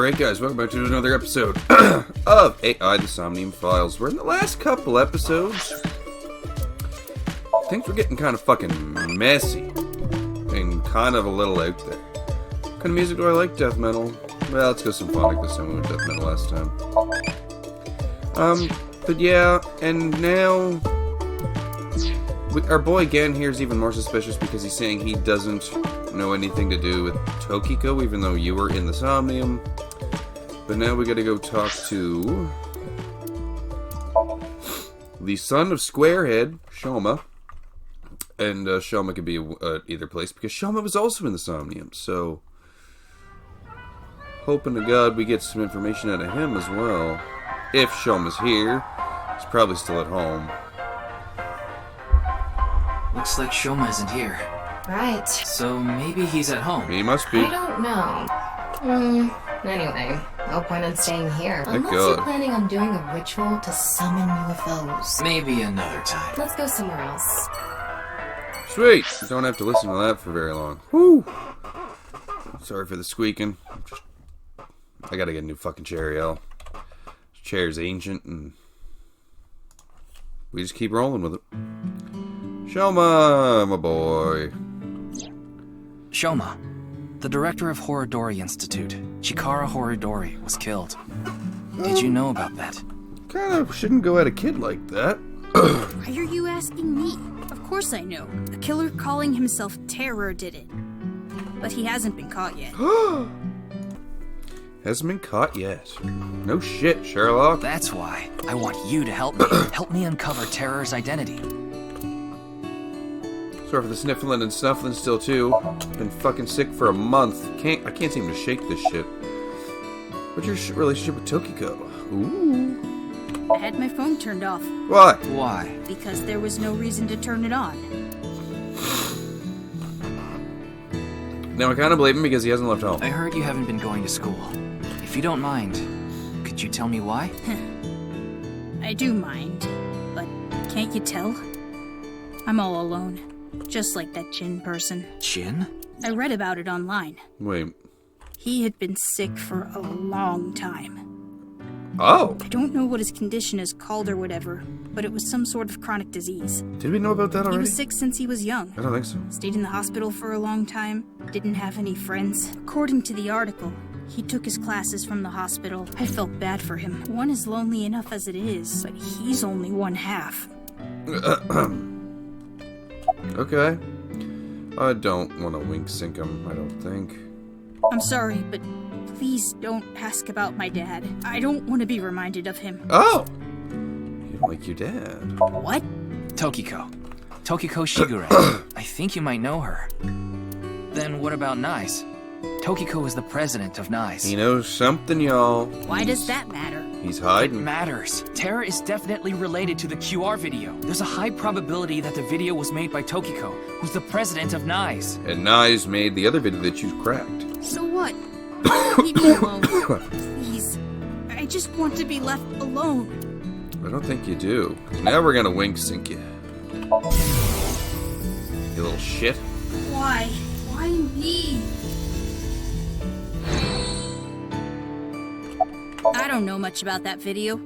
Alright guys, welcome back to another episode of AI the SOMNIUM Files. We're in the last couple episodes. Things were getting kind of fucking messy. And kind of a little out there. What kind of music do I like? Death metal. Well, let's go symphonic this time. We went death metal last time. But yeah, and now our boy Gen here is even more suspicious because he's saying he doesn't know anything to do with Tokiko, even though you were in the SOMNIUM. But now we gotta go talk to the son of Squarehead, Shoma. And Shoma could be at either place because Shoma was also in the SOMNIUM, so hoping to God we get some information out of him as well. If Shoma's here, he's probably still at home. Looks like Shoma isn't here. Right. So maybe he's at home. He must be. I don't know. Anyway, no point in staying here. Thank Unless God. you're planning on doing a ritual to summon UFOs. Maybe another time. Let's go somewhere else. Sweet! You don't have to listen to that for very long. Woo! Sorry for the squeaking. I gotta get a new fucking chair, y'all. This chair's ancient and we just keep rolling with it. Shoma, my boy. Shoma, the director of Horodori Institute, Chikara Horodori, was killed. Did you know about that? Kinda shouldn't go at a kid like that. Why are you asking me? Of course I know. A killer calling himself Terror did it. But he hasn't been caught yet. Hasn't been caught yet. No shit, Sherlock. That's why I want you to help me. Help me uncover Terror's identity. Sorry for the sniffling and snuffling still too. Been fucking sick for a month. I can't seem to shake this shit. What's your relationship with Tokiko? Ooh. I had my phone turned off. Why? Why? Because there was no reason to turn it on. Now I kind of believe him because he hasn't left home. I heard you haven't been going to school. If you don't mind, could you tell me why? I do mind. But can't you tell? I'm all alone. Just like that Jin person. Jin? I read about it online. Wait. He had been sick for a long time. Oh! I don't know what his condition is called or whatever, but it was some sort of chronic disease. Did we know about that already? He was sick since he was young. I don't think so. Stayed in the hospital for a long time, didn't have any friends. According to the article, he took his classes from the hospital. I felt bad for him. One is lonely enough as it is, but he's only one half. Okay. I don't want to wink sync him, I don't think. I'm sorry, but please don't ask about my dad. I don't want to be reminded of him. Oh! You don't like your dad. What? Tokiko. Tokiko Shigure. I think you might know her. Then what about NICE? Tokiko is the president of NICE. He knows something, y'all. Why does that matter? He's It hiding. matters. Terror is definitely related to the QR video. There's a high probability that the video was made by Tokiko, who's the president of NICE. And Nye's made the other video that you cracked. So what? Leave me alone. Please. I just want to be left alone. I don't think you do. 'Cause now we're gonna wink sync you. You little shit. Why? Why me? I don't know much about that video.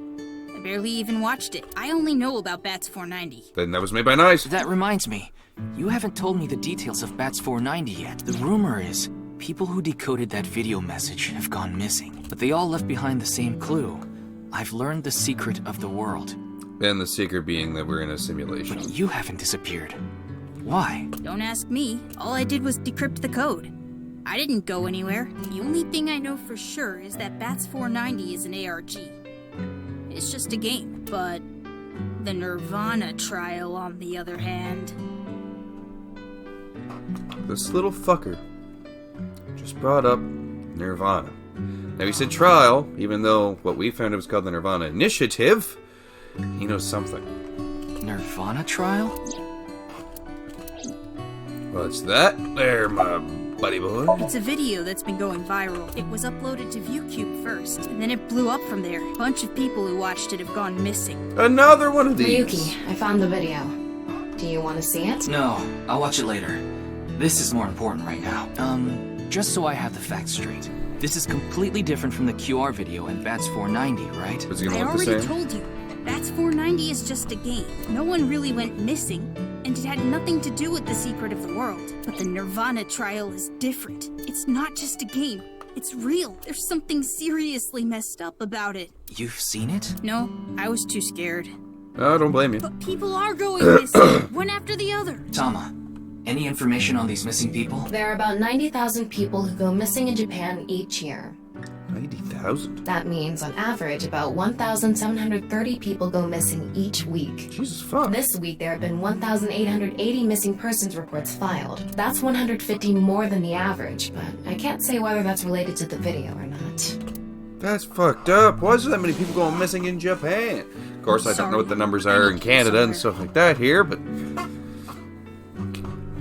I barely even watched it. I only know about Bats 490. Then that was made by Nice. That reminds me, you haven't told me the details of Bats 490 yet. The rumor is, people who decoded that video message have gone missing, but they all left behind the same clue. I've learned the secret of the world. And the secret being that we're in a simulation. But you haven't disappeared. Why? Don't ask me. All I did was decrypt the code. I didn't go anywhere. The only thing I know for sure is that Bats 490 is an ARG. It's just a game, but the nirvanA trial, on the other hand... This little fucker just brought up nirvanA. Now he said trial, even though what we found it was called the nirvanA Initiative. He knows something. nirvanA trial? What's that there, my buddy boy? It's a video that's been going viral. It was uploaded to ViewCube first, and then it blew up from there. A bunch of people who watched it have gone missing. Another one of these. Ryuki, I found the video. Do you want to see it? No, I'll watch it later. This is more important right now. Just so I have the facts straight. This is completely different from the QR video and Bats 490, right? Was he I gonna look the already same? told you. Bats 490 is just a game. No one really went missing, and it had nothing to do with the secret of the world. But the nirvanA trial is different. It's not just a game. It's real. There's something seriously messed up about it. You've seen it? No, I was too scared. Oh, don't blame you. But people are going missing, one after the other. Tama, any information on these missing people? There are about 90,000 people who go missing in Japan each year. 90,000? That means, on average, about 1,730 people go missing each week. Jesus fuck. This week, there have been 1,880 missing persons reports filed. That's 150 more than the average, but I can't say whether that's related to the video or not. That's fucked up. Why is there that many people going missing in Japan? Of course, I don't know what the numbers are in Canada and stuff like that here, but...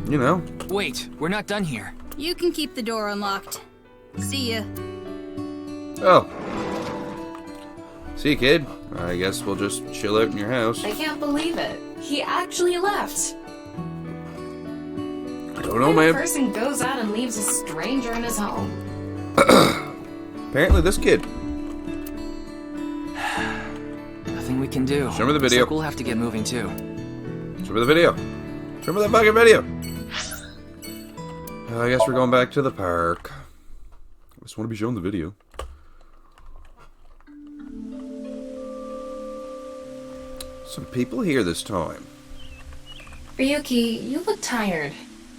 You know. Wait, we're not done here. You can keep the door unlocked. See ya. Oh. See, kid. I guess we'll just chill out in your house. I can't believe it. He actually left. I don't know, When a man. person goes out and leaves a stranger in his home. Apparently this kid. Nothing we can do. Show me the video. Looks like we'll have to get moving too. Show me the video. Show me the fucking video. I guess we're going back to the park. I just want to be shown the video. Some people here this time. Ryuki, you look tired.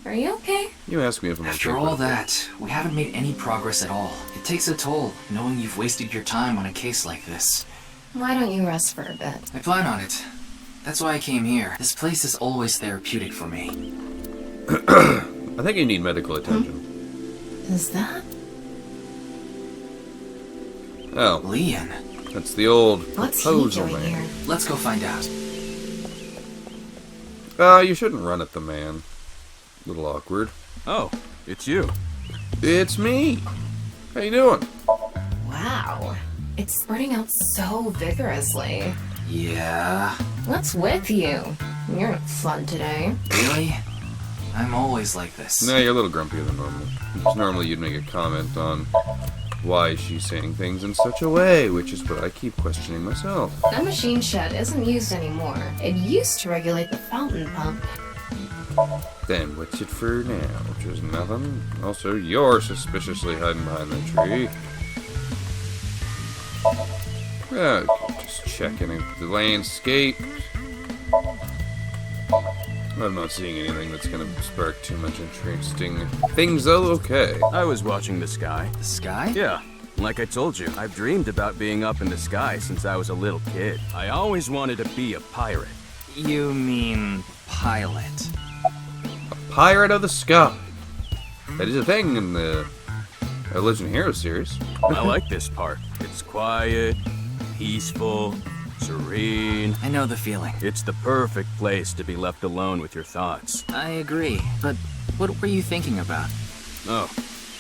Are you okay? You ask me if I'm After okay, all but- that, we haven't made any progress at all. It takes a toll, knowing you've wasted your time on a case like this. Why don't you rest for a bit? I plan on it. That's why I came here. This place is always therapeutic for me. I think you need medical attention. Is that? Oh, Leon, that's the old What's he proposal doing man. here? let's go find out. You shouldn't run at the man. A little awkward. Oh, it's you. It's me. How you doing? Wow. It's spreading out so vigorously. Yeah, What's with you? You're not fun today. really? I'm always like this. No, you're a little grumpier than normal. Because normally you'd make a comment on why she's saying things in such a way, which is what I keep questioning myself. That machine shed isn't used anymore. It used to regulate the fountain pump. Then what's it for now? Just nothing? Also, you're suspiciously hiding behind that tree. Just checking out the landscape. I'm not seeing anything that's gonna spark too much interesting things, though. Okay. I was watching the sky. The sky? Yeah, like I told you, I've dreamed about being up in the sky since I was a little kid. I always wanted to be a pirate. You mean pilot? Pirate of the Sky. That is a thing in the Legend of Heroes series. I like this part. It's quiet, peaceful, serene. I know the feeling. It's the perfect place to be left alone with your thoughts. I agree, but what were you thinking about? Oh,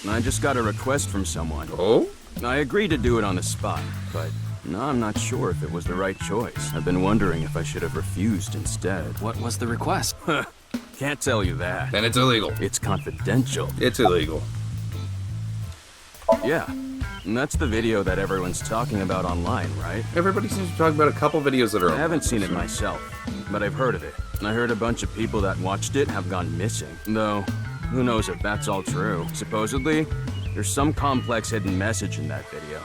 I just got a request from someone. Oh? I agreed to do it on the spot, but no, I'm not sure if it was the right choice. I've been wondering if I should have refused instead. What was the request? Can't tell you that. Then it's illegal. It's confidential. It's illegal. Yeah, and that's the video that everyone's talking about online, right? Everybody seems to talk about a couple videos that are. I haven't seen it myself, but I've heard of it. I heard a bunch of people that watched it have gone missing. Though, who knows if that's all true. Supposedly, there's some complex hidden message in that video.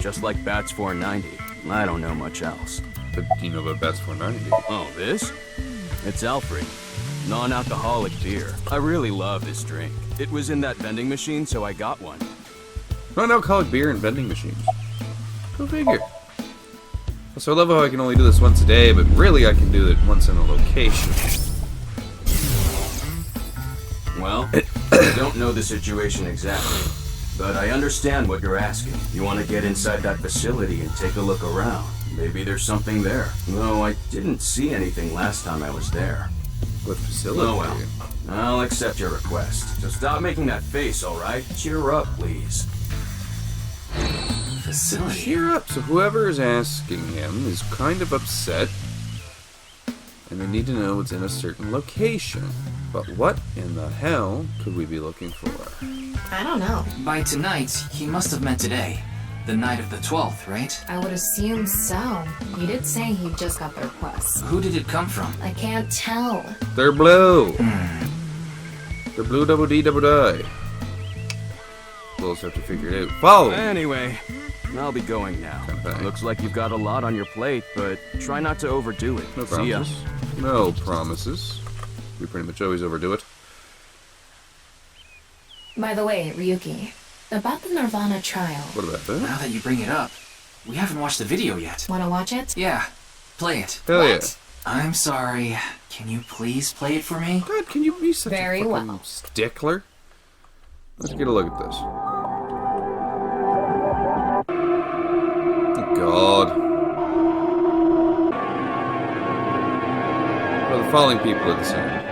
Just like Bats 490. I don't know much else. But do you know about Bats 490? Oh, this? It's Alfred. Non-alcoholic beer. I really love this drink. It was in that vending machine, so I got one. Non-alcoholic beer and vending machines. Go figure. So I love how I can only do this once a day, but really I can do it once in a location. Well, I don't know the situation exactly, but I understand what you're asking. You want to get inside that facility and take a look around. Maybe there's something there. Though I didn't see anything last time I was there. What facility? Oh well, I'll accept your request. So stop making that face, alright? Cheer up, please. Facility? Cheer up. So whoever is asking him is kind of upset, and they need to know it's in a certain location. But what in the hell could we be looking for? I don't know. By tonight, he must have meant today. The night of the 12th, right? I would assume so. He did say he just got the request. Who did it come from? I can't tell. They're blue. They're blue double D double die. We'll just have to figure it out. Follow! Anyway, I'll be going now. Okay. Looks like you've got a lot on your plate, but try not to overdo it. No See ya. promises. No promises. We pretty much always overdo it. By the way, Ryuki, about the nirvanA trial. What about that? Now that you bring it up, we haven't watched the video yet. Wanna watch it? Yeah, play it. Hell yeah. What? I'm sorry. Can you please play it for me? God, can you be such Very a fucking well. stickler? Let's get a look at this. Oh, God. Well, the following people are the same.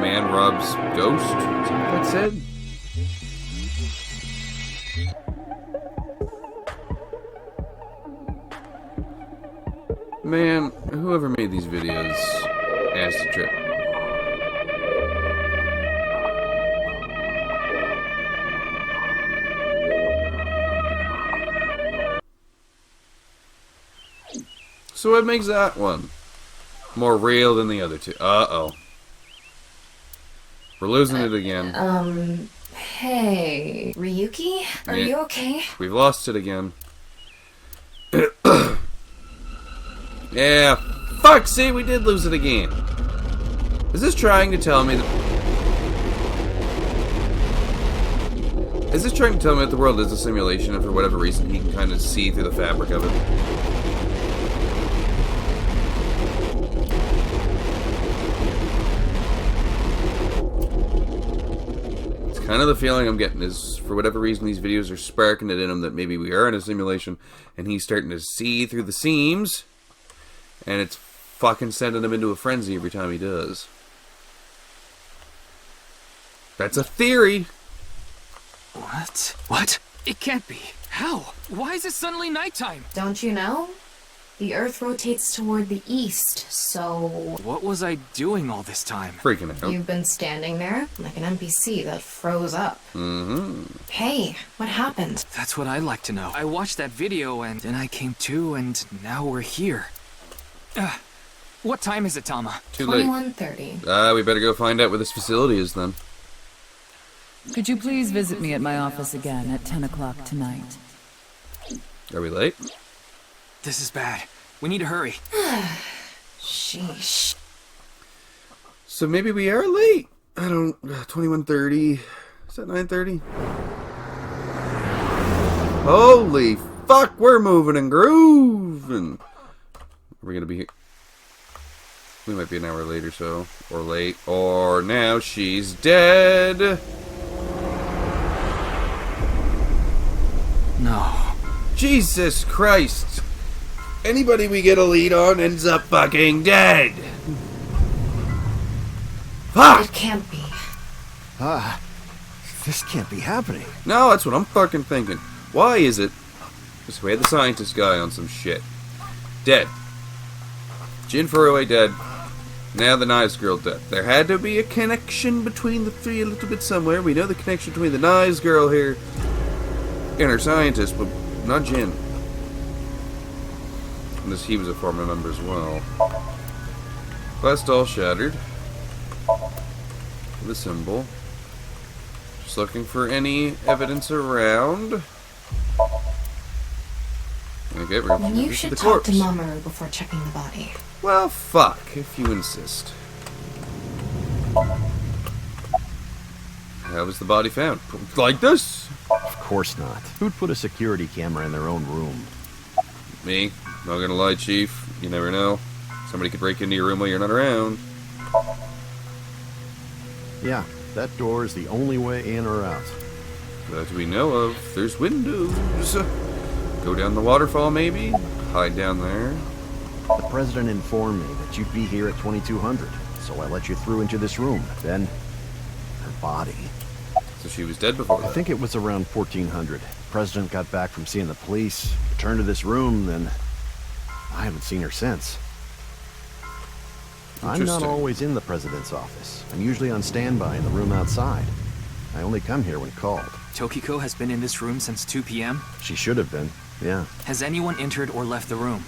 Man robs ghost? Is that what that said? Man, whoever made these videos asked a trip. So what makes that one more real than the other two? Uh-oh. We're losing it again. Hey, Ryuki? Are Yeah. you okay? We've lost it again. Yeah, fuck, see, we did lose it again. Is this trying to tell me that... Is this trying to tell me that the world is a simulation and for whatever reason he can kind of see through the fabric of it? It's kind of the feeling I'm getting is, for whatever reason, these videos are sparking it in him that maybe we are in a simulation and he's starting to see through the seams. And it's fucking sending him into a frenzy every time he does. That's a theory. What? What? It can't be. How? Why is it suddenly nighttime? Don't you know? The Earth rotates toward the east, so... What was I doing all this time? Freaking out. You've been standing there like an NPC that froze up. Mm-hmm. Hey, what happened? That's what I'd like to know. I watched that video and then I came to and now we're here. What time is it, Tama? Too late. 21:30. We better go find out where this facility is then. Could you please visit me at my office again at 10 o'clock tonight? Are we late? This is bad. We need to hurry. Sheesh. So maybe we are late. I don't... 21:30. Is that 9:30? Holy fuck, we're moving and grooving. Are we gonna be here? We might be an hour late or so. Or late. Or now she's dead. No. Jesus Christ. Anybody we get a lead on ends up fucking dead. Fuck! It can't be. This can't be happening. No, that's what I'm fucking thinking. Why is it? Because we had the scientist guy on some shit. Dead. Jin Furue dead. Now the Nice girl dead. There had to be a connection between the three a little bit somewhere. We know the connection between the Nice girl here and her scientist, but not Jin. Unless he was a former member as well. Quest all shattered. The symbol. Just looking for any evidence around. Okay, we're You to should the talk corpse. to Mamoru before checking the body. Well, fuck, if you insist. How was the body found? Like this? Of course not. Who'd put a security camera in their own room? Me. Not gonna lie, Chief. You never know. Somebody could break into your room while you're not around. Yeah, that door is the only way in or out. That we know of. There's windows. Go down the waterfall, maybe? Hide down there. The president informed me that you'd be here at 2200, so I let you through into this room. Then, her body. So she was dead before I that. think it was around 1400. The president got back from seeing the police, returned to this room, then I haven't seen her since. I'm not Interesting. always in the president's office. I'm usually on standby in the room outside. I only come here when called. Tokiko has been in this room since 2 p.m.? She should have been, yeah. Has anyone entered or left the room?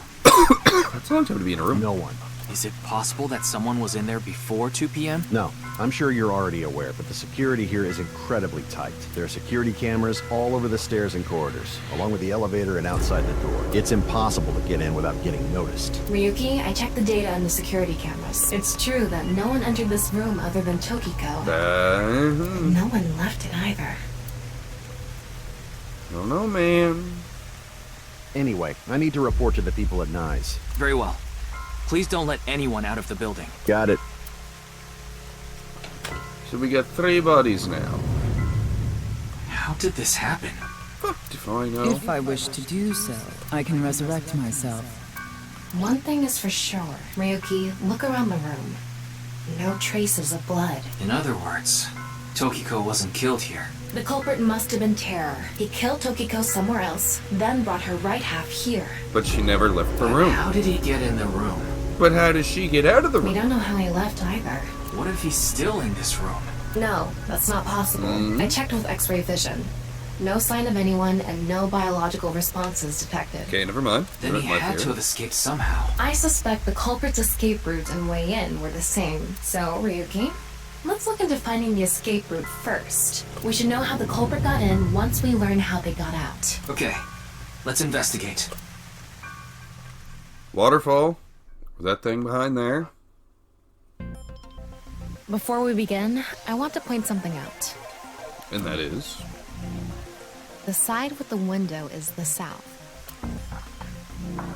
That's a long time to be in a room. No one. Is it possible that someone was in there before 2 p.m.? No, I'm sure you're already aware, but the security here is incredibly tight. There are security cameras all over the stairs and corridors, along with the elevator and outside the door. It's impossible to get in without getting noticed. Ryuki, I checked the data on the security cameras. It's true that no one entered this room other than Tokiko. No one left it either. I don't know, man. Anyway, I need to report to the people at Nye's. Very well. Please don't let anyone out of the building. Got it. So we got 3 bodies now. How did this happen? Fuck if I know. If I wish to do so, I can resurrect myself. One thing is for sure. Ryuki, look around the room. No traces of blood. In other words, Tokiko wasn't killed here. The culprit must have been Terror. He killed Tokiko somewhere else, then brought her right half here. But she never left the room. How did he get in the room? But how does she get out of the We room? don't know how he left either. What if he's still in this room? No, that's not possible. I checked with X-ray vision. No sign of anyone and no biological responses detected. Okay, never mind. Then he My had to theory. have escaped somehow. I suspect the culprit's escape route and way in were the same. So, Ryuki, let's look into finding the escape route first. We should know how the culprit got in once we learn how they got out. Okay, let's investigate. Waterfall. That thing behind there. Before we begin, I want to point something out. And that is... The side with the window is the south,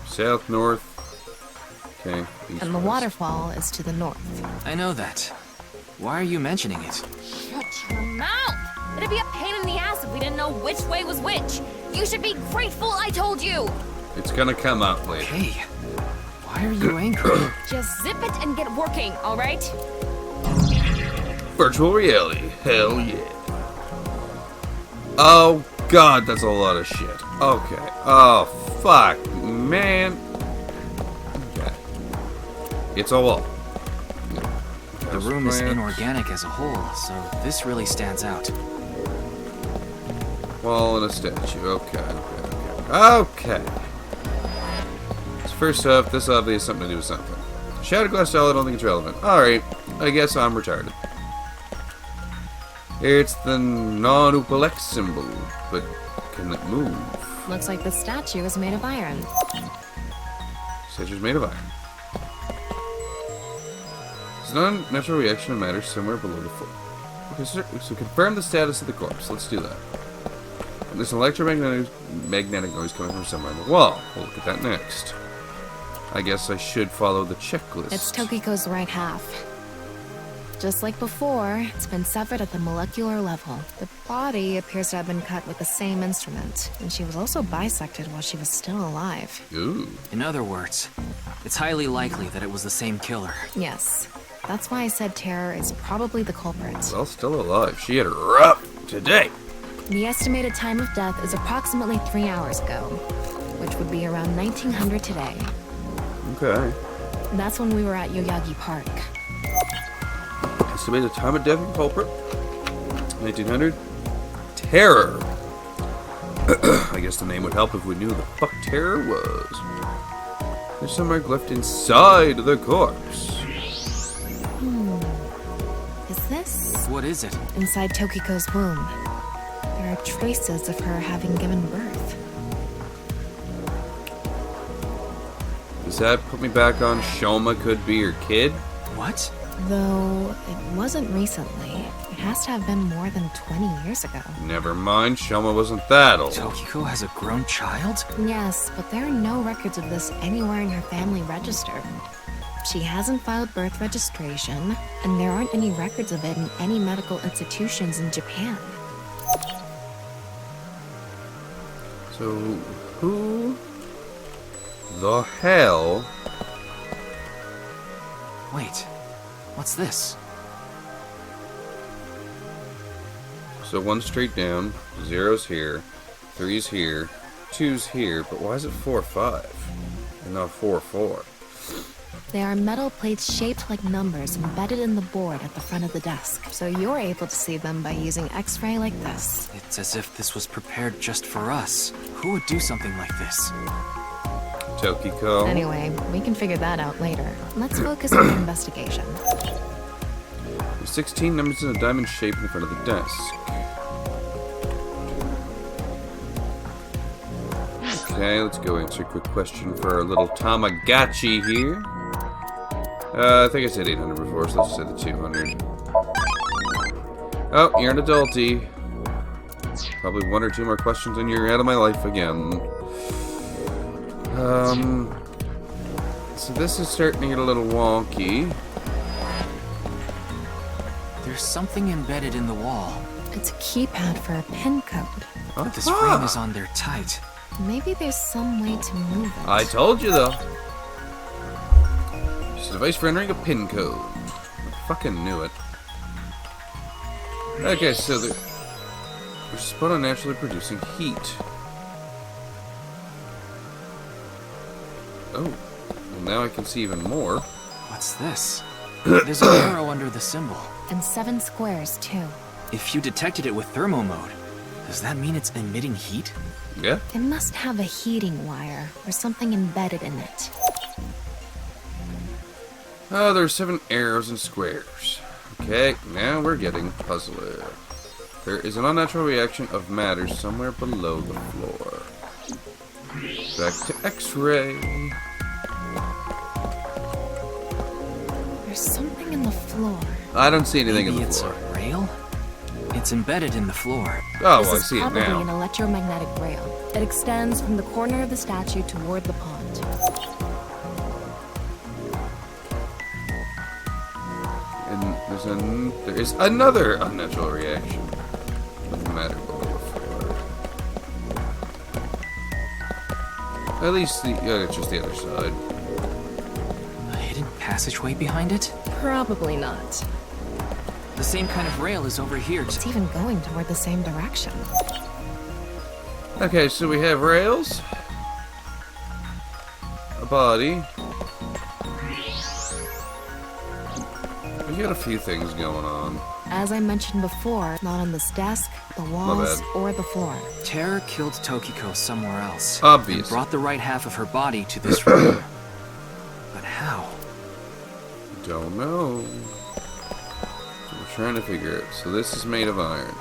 south, north. Okay. East, and the west. waterfall is to the north. I know that. Why are you mentioning it? Shut your mouth! It'd be a pain in the ass if we didn't know which way was which. You should be grateful I told you. It's gonna come out later. Hey, why are you angry? Just zip it and get working, all right? Virtual reality. Hell yeah. Oh god, that's a lot of shit. Okay. Oh fuck, man. Okay. It's a wall. The room is inorganic as a whole, so this really stands out. Wall and a statue. Okay. Okay. So first off, this obviously has something to do with something. Shattered glass doll, I don't think it's relevant. Alright, I guess I'm retarded. It's the non-upalex symbol, but can it move? Looks like the statue is made of iron. Statue's made of iron. It's non-natural reaction of matter somewhere below the foot. Okay, so confirm the status of the corpse. Let's do that. And there's an electromagnetic noise coming from somewhere on the wall. We'll look at that next. I guess I should follow the checklist. It's Tokiko's right half. Just like before, it's been severed at the molecular level. The body appears to have been cut with the same instrument, and she was also bisected while she was still alive. Ooh. In other words, it's highly likely that it was the same killer. Yes, that's why I said Terror is probably the culprit. Well, still alive. She had a rough today. The estimated time of death is approximately 3 hours ago, which would be around 1900 today. Okay. That's when we were at Yoyagi Park. Estimated time of death of the culprit. 1900. Terror. I guess the name would help if we knew who the fuck Terror was. There's some mark left inside the corpse. Is this? What is it? Inside Tokiko's womb. There are traces of her having given birth. Does that put me back on Shoma could be her kid? What? Though it wasn't recently. It has to have been more than 20 years ago. Never mind, Shoma wasn't that old. Tokiko has a grown child? Yes, but there are no records of this anywhere in her family register. She hasn't filed birth registration, and there aren't any records of it in any medical institutions in Japan. So, who the hell? Wait, what's this? So 1 straight down, 0's here, 3's here, 2's here, but why is it 4, 5? And not 4, 4? They are metal plates shaped like numbers embedded in the board at the front of the desk. So you're able to see them by using X-ray like this. It's as if this was prepared just for us. Who would do something like this? Tokiko. Anyway, we can figure that out later. Let's focus on the investigation. There's 16 numbers in a diamond shape in front of the desk. Okay, let's go answer a quick question for our little Tamagotchi here. I think I said 800 before, so let's just say the 200. Oh, you're an adulty. Probably 1 or 2 more questions and you're out of my life again. So this is starting to get a little wonky. There's something embedded in the wall. It's a keypad for a pin code. But this frame is on there tight. Maybe there's some way to move it. I told you though. It's a device for entering a pin code. I fucking knew it. Okay, so they're spun on naturally producing heat. Oh, well now I can see even more. What's this? There's an arrow under the symbol. And 7 squares, too. If you detected it with thermo mode, does that mean it's emitting heat? Yeah. It must have a heating wire or something embedded in it. Oh, there's 7 arrows and squares. Okay, now we're getting puzzler. There is an unnatural reaction of matter somewhere below the floor. Back to X-ray. There's something in the floor. I don't see anything Maybe in the it's floor. a rail? It's embedded in the floor. Oh, This well, I is see it probably an now. electromagnetic rail. It extends from the corner of the statue toward the pond. And there is another unnatural reaction of matter below the floor. At least it's just the other side. A hidden passageway behind it? Probably not. The same kind of rail is over here. It's even going toward the same direction. Okay, so we have rails, a body. We got a few things going on. As I mentioned before, not on this desk, the walls, bad. or the floor. Terror killed Tokiko somewhere else. Obvious. And brought the right half of her body to this room. But how? Don't know. We're trying to figure it. So this is made of iron.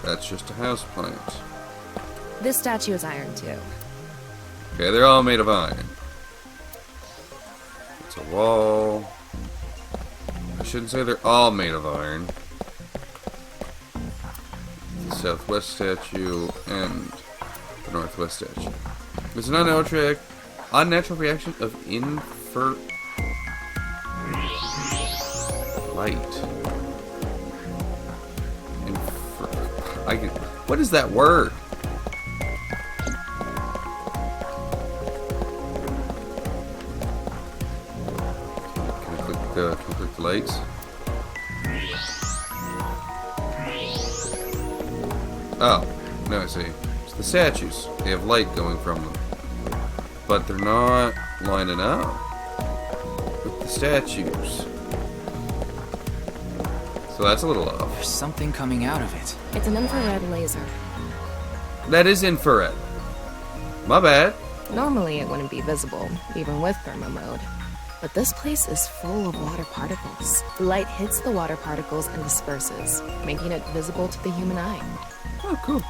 That's just a house plant. This statue is iron too. Okay, they're all made of iron. It's a wall. I shouldn't say they're all made of iron. The southwest statue and the northwest statue. There's an unnatural reaction of light. What is that word? Can I click the lights? Oh, no, I see. It's the statues. They have light going from them. But they're not lining up with the statues. So that's a little off. There's something coming out of it. It's an infrared laser. That is infrared. My bad. Normally it wouldn't be visible, even with thermo mode. But this place is full of water particles. The light hits the water particles and disperses, making it visible to the human eye. Oh, cool.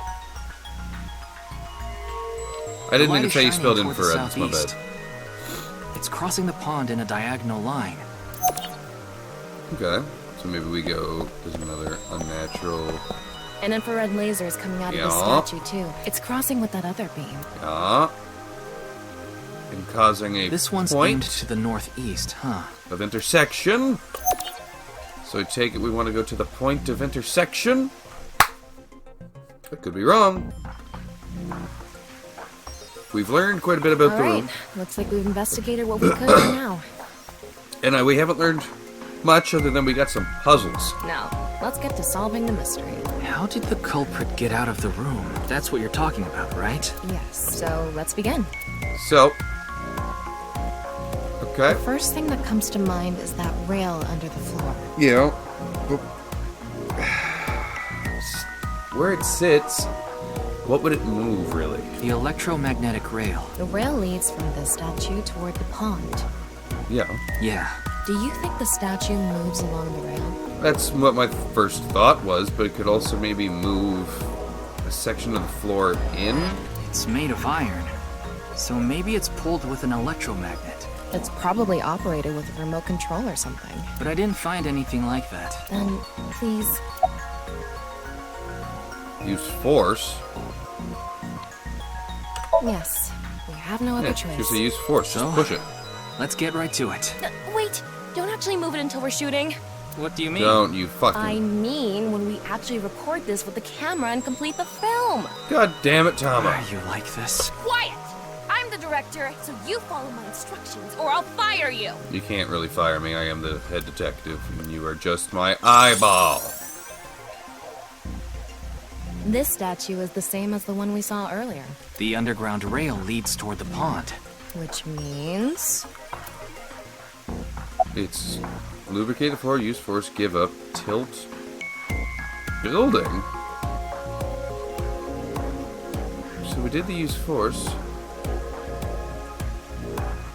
I didn't mean to say you spelled Shining toward the infrared. That's my bad. southeast. It's crossing the pond in a diagonal line. Okay. So maybe we go. There's another unnatural. An infrared laser is coming out of the statue too. It's crossing with that other beam. Yeah. And causing a This one's aimed point to the northeast, huh? of intersection. So I take it we want to go to the point of intersection. I could be wrong. We've learned quite a bit about the Alright, room. looks like we've investigated what we could for now. And we haven't learned much other than we got some puzzles. Now, let's get to solving the mystery. How did the culprit get out of the room? That's what you're talking about, right? Yes, so let's begin. So. Okay. First thing that comes to mind is that rail under the floor. Yeah. Where it sits, what would it move, really? The electromagnetic rail. The rail leads from the statue toward the pond. Yeah. Yeah. Do you think the statue moves along the rail? That's what my first thought was, but it could also maybe move a section of the floor in. It's made of iron, so maybe it's pulled with an electromagnet. It's probably operated with a remote control or something. But I didn't find anything like that. Then, please. Use force. Yes. We have no other Yeah, choice. just use force. So? Just push it. Let's get right to it. Wait, don't actually move it until we're shooting. What do you mean? Don't you fucking... I mean, when we actually record this with the camera and complete the film. God damn it, Are Tama. you like this? Quiet! I'm the director, so you follow my instructions or I'll fire you. You can't really fire me. I am the head detective, and you are just my eyeball. This statue is the same as the one we saw earlier. The underground rail leads toward the pond. Which means... It's lubricate the floor, use force, give up, tilt, building. So we did the use force.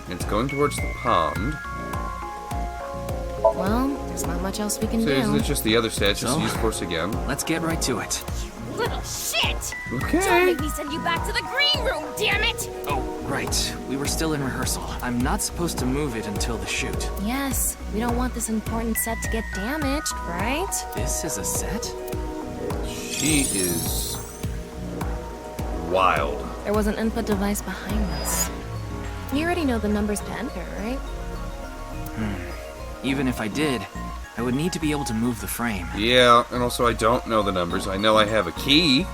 It's going towards the pond. Well, there's not much else we can So do. isn't it just the other statue? So? Use force again. Let's get right to it. Little shit! Don't Okay. make me send you back to the green room, damn it! Oh, right. We were still in rehearsal. I'm not supposed to move it until the shoot. Yes, we don't want this important set to get damaged, right? This is a set? She is wild. There was an input device behind this. You already know the numbers to enter, right? Even if I did, I would need to be able to move the frame. Yeah, and also I don't know the numbers. I know I have a key.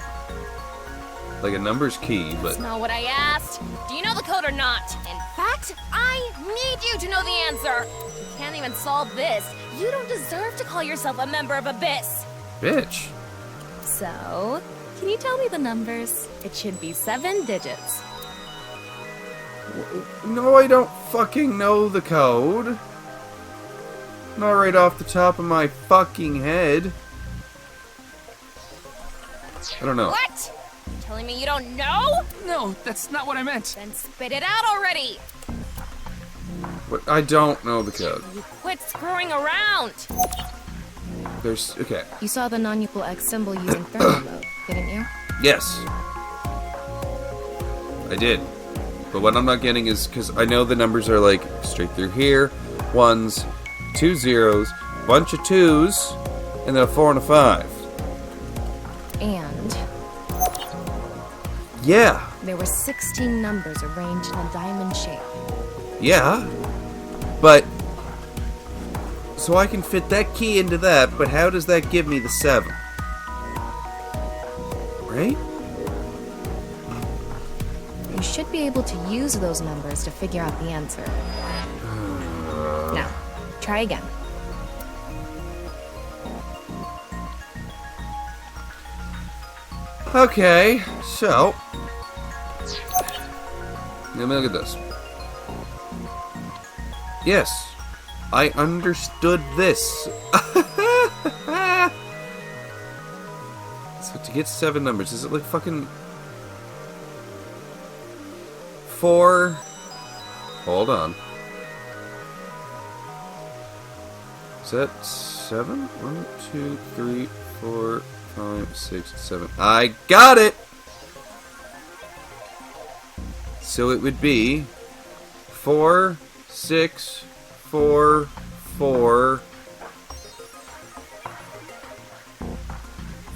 Like a numbers key, but... That's not what I asked. Do you know the code or not? In fact, I need you to know the answer. You can't even solve this. You don't deserve to call yourself a member of Abyss. Bitch. So, can you tell me the numbers? It should be 7 digits. No, I don't fucking know the code. Not right off the top of my fucking head. I don't know. What? You telling me you don't know? No, that's not what I meant. Then spit it out already. What? I don't know the code. You quit screwing around. There's... Okay. You saw the non-equal X symbol using thermal mode, didn't you? Yes. I did. But what I'm not getting is... Because I know the numbers are like straight through here. 1s, 2 zeros, bunch of 2s, and then a 4 and a 5. And Yeah. there were 16 numbers arranged in a diamond shape. Yeah. But... So I can fit that key into that, but how does that give me the 7? Right? You should be able to use those numbers to figure out the answer. Now, try again. Okay, so... Let me look at this. Yes, I understood this. So to get 7 numbers, is it like fucking... 4... Hold on. Is that 7? 1, 2, 3, 4, 5, 6, 7. I got it! So it would be 4, 6, 4, 4,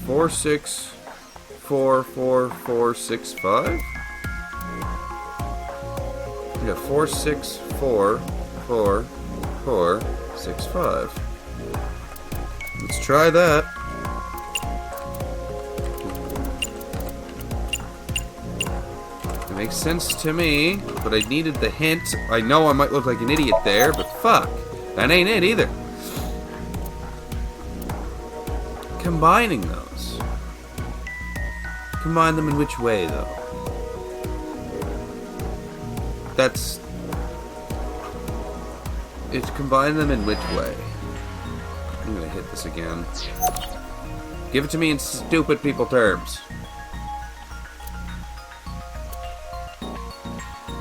4, 6, 4, 4, 4, 6, 5? Yeah, 4, 6, 4, 4, 4, 6, 5. Let's try that. It makes sense to me, but I needed the hint. I know I might look like an idiot there, but fuck. That ain't it either. Combining those. combine them in which way, though? That's... It's combine them in which way? I'm gonna hit this again. Give it to me in stupid people terms.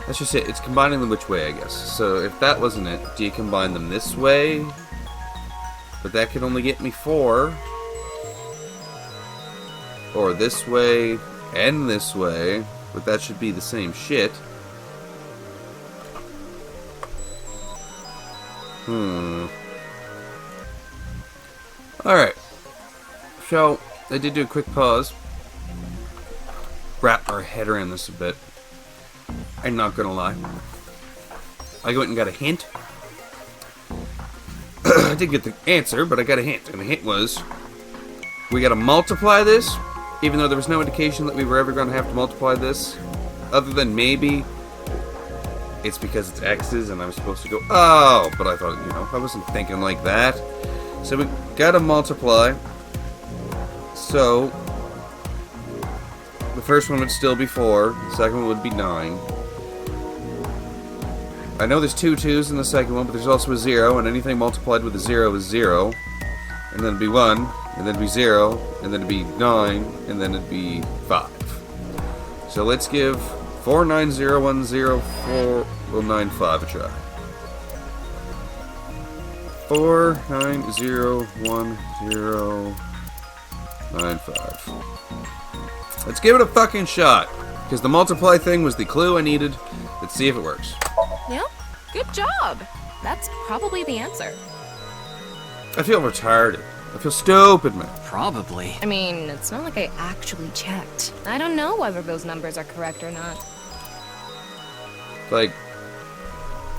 That's just it. It's combining them which way, I guess. So if that wasn't it, do you combine them this way? But that could only get me 4. Or this way and this way. But that should be the same shit. Alright. So, I did do a quick pause. Wrap our head around this a bit. I'm not gonna lie. I went and got a hint. I didn't get the answer, but I got a hint. And the hint was, we gotta multiply this, even though there was no indication that we were ever gonna have to multiply this. Other than maybe it's because it's X's and I'm supposed to go, oh, but I thought, you know, I wasn't thinking like that. So we gotta multiply. So the first one would still be 4, the second one would be 9. I know there's 2 2s in the second one, but there's also a 0, and anything multiplied with a 0 is 0. And then it'd be 1, and then it'd be 0, and then it'd be 9, and then it'd be 5. So let's give 490104995 a try. 4901095. Let's give it a fucking shot, because the multiply thing was the clue I needed. Let's see if it works. Yep, good job. That's probably the answer. I feel retarded. I feel stupid, man. Probably. I mean, it's not like I actually checked. I don't know whether those numbers are correct or not. Like,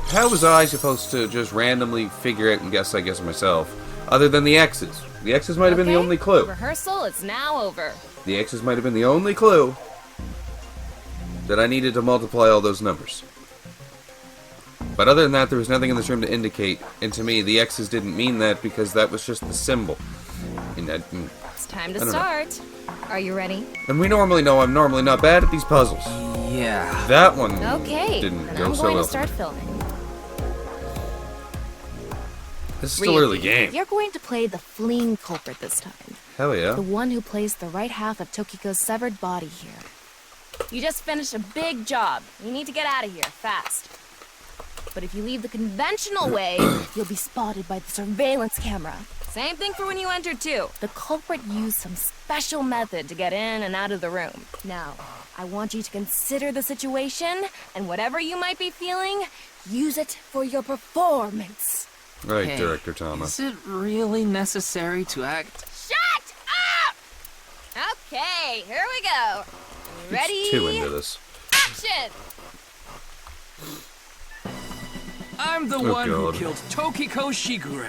how was I supposed to just randomly figure out and guess, I guess, myself, other than the X's? The X's might have been the only clue. Rehearsal is now over. The X's might have been the only clue that I needed to multiply all those numbers. But other than that, there was nothing in this room to indicate, and to me, the X's didn't mean that because that was just the symbol. And It's time to start. Are you ready? And we normally know I'm normally not bad at these puzzles. Yeah. That one Okay, didn't then go I'm so going well. to start filming. This is still early game. You're going to play the fleeing culprit this time. Hell yeah. The one who placed the right half of Tokiko's severed body here. You just finished a big job. You need to get out of here, fast. But if you leave the conventional way, you'll be spotted by the surveillance camera. Same thing for when you entered, too. The culprit used some special method to get in and out of the room. Now, I want you to consider the situation, and whatever you might be feeling, use it for your performance. Right, Hey, Director Thomas. Is it really necessary to act? Shut up! Okay, here we go. Ready? It's too into this. Action! I'm the Oh, one who God. killed Tokiko Shigure.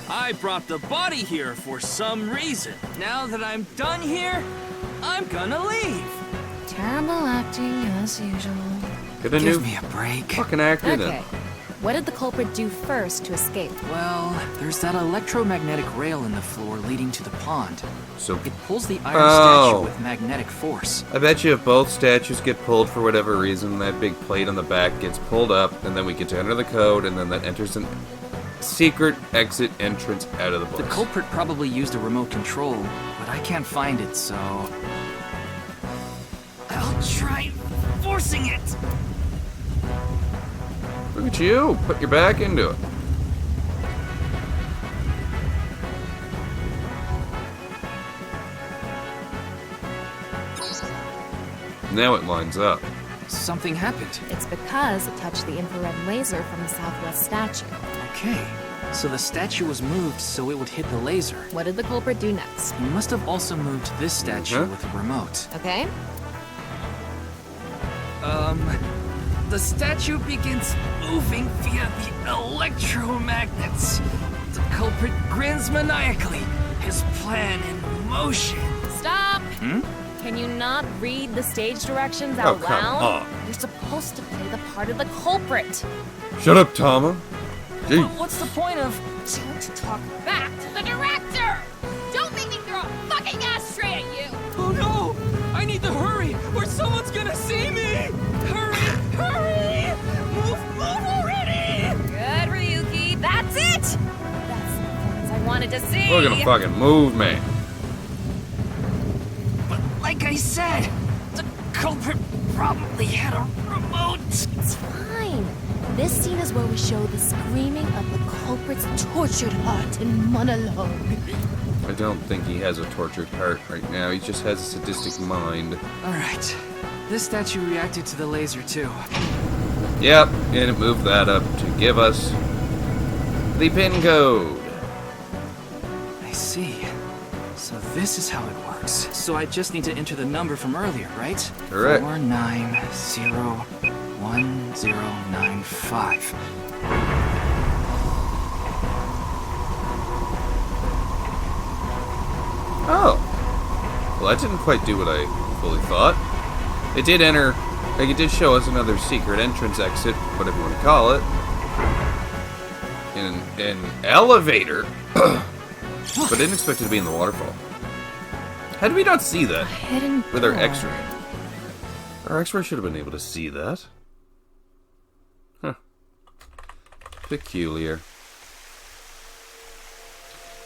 I brought the body here for some reason. Now that I'm done here, I'm gonna leave. Terrible acting as usual. Get a Give new me a break. fucking actor Okay. then. What did the culprit do first to escape? Well, there's that electromagnetic rail in the floor leading to the pond. So It pulls the iron Oh. statue with magnetic force. I bet you if both statues get pulled for whatever reason, that big plate on the back gets pulled up, and then we get to enter the code, and then that enters an secret exit entrance out of the The place. culprit probably used a remote control, but I can't find it, so... I'll try forcing it! Look at you! Put your back into it. Now it lines up. Something happened. It's because it touched the infrared laser from the southwest statue. Okay, so the statue was moved so it would hit the laser. What did the culprit do next? He must have also moved this statue Huh? with a remote. Okay? The statue begins moving via the electromagnets. The culprit grins maniacally, his plan in motion. Stop! Can you not read the stage directions Oh, out come loud? on. You're supposed to play the part of the culprit. Shut up, Tama. Gee. What's the point of... Don't talk back to the director! Don't make me throw a fucking ashtray at you! Oh no! I need gonna see me! Hurry! Hurry! Move already! Good, Ryuki. That's it! That's the performance I wanted to see. We're gonna fucking move, man. But like I said, the culprit probably had a remote. It's fine. This scene is where we show the screaming of the culprit's tortured heart in monologue. I don't think he has a tortured heart right now. He just has a sadistic mind. Alright. This statue reacted to the laser too. Yep, and it moved that up to give us the pin code. I see. So this is how it works. So I just need to enter the number from earlier, right? Correct. 490195. Oh. Well, that didn't quite do what I fully thought. It did enter, like it did show us another secret entrance exit, whatever you want to call it. In an elevator. But I didn't expect it to be in the waterfall. How did we not see that? Hidden With our door. x-ray. Our x-ray should have been able to see that. Huh. Peculiar.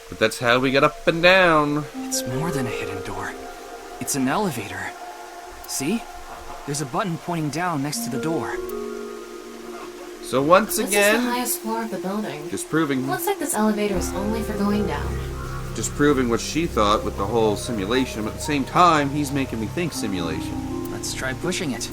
But that's how we get up and down. It's more than a hidden door. It's an elevator. See? There's a button pointing down next to the door. So once This is the again, highest floor of the building. disproving Looks like this elevator is only for going down. what she thought with the whole simulation, but at the same time, he's making me think simulation. Let's try pushing it.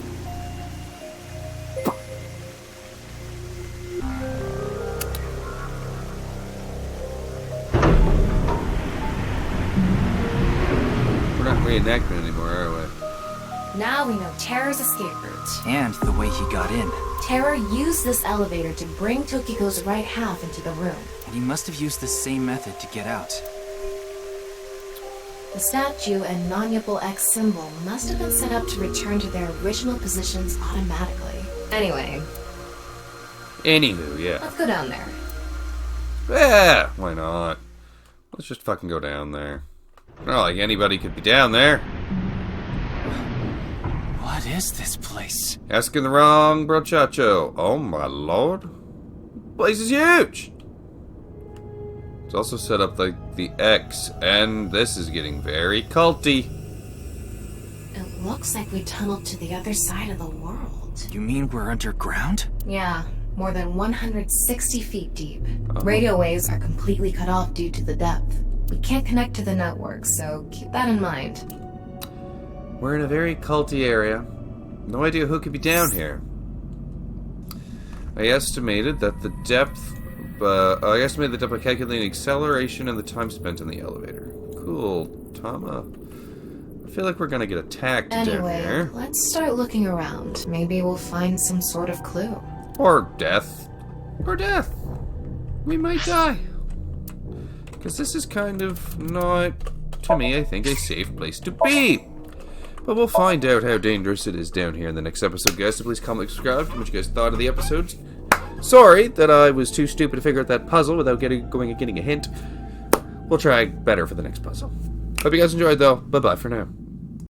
We're not reenacting anymore, are we? Now we know Terra's escape route. And the way he got in. Terra used this elevator to bring Tokiko's right half into the room. And he must have used the same method to get out. The statue and non-Yipple X symbol must have been set up to return to their original positions automatically. Anyway, Anywho, yeah. let's go down there. Yeah, why not? Let's just fucking go down there. Not like anybody could be down there. What is this place? Asking the wrong brochacho. Oh my lord. Place is huge. It's also set up like the X, and this is getting very culty. It looks like we tunneled to the other side of the world. You mean we're underground? Yeah, more than 160 feet deep. Radio waves are completely cut off due to the depth. We can't connect to the network, so keep that in mind. We're in a very culty area. No idea who could be down here. I estimated the depth by calculating acceleration and the time spent in the elevator. Cool, Tama. I feel like we're gonna get attacked down Anyway, here. let's start looking around. Maybe we'll find some sort of clue. Or death. Or death. We might die. Because this is kind of not, to me, I think, a safe place to be. But we'll find out how dangerous it is down here in the next episode, guys. So please comment, subscribe, what you guys thought of the episodes. Sorry that I was too stupid to figure out that puzzle without getting a hint. We'll try better for the next puzzle. Hope you guys enjoyed, though. Bye-bye for now.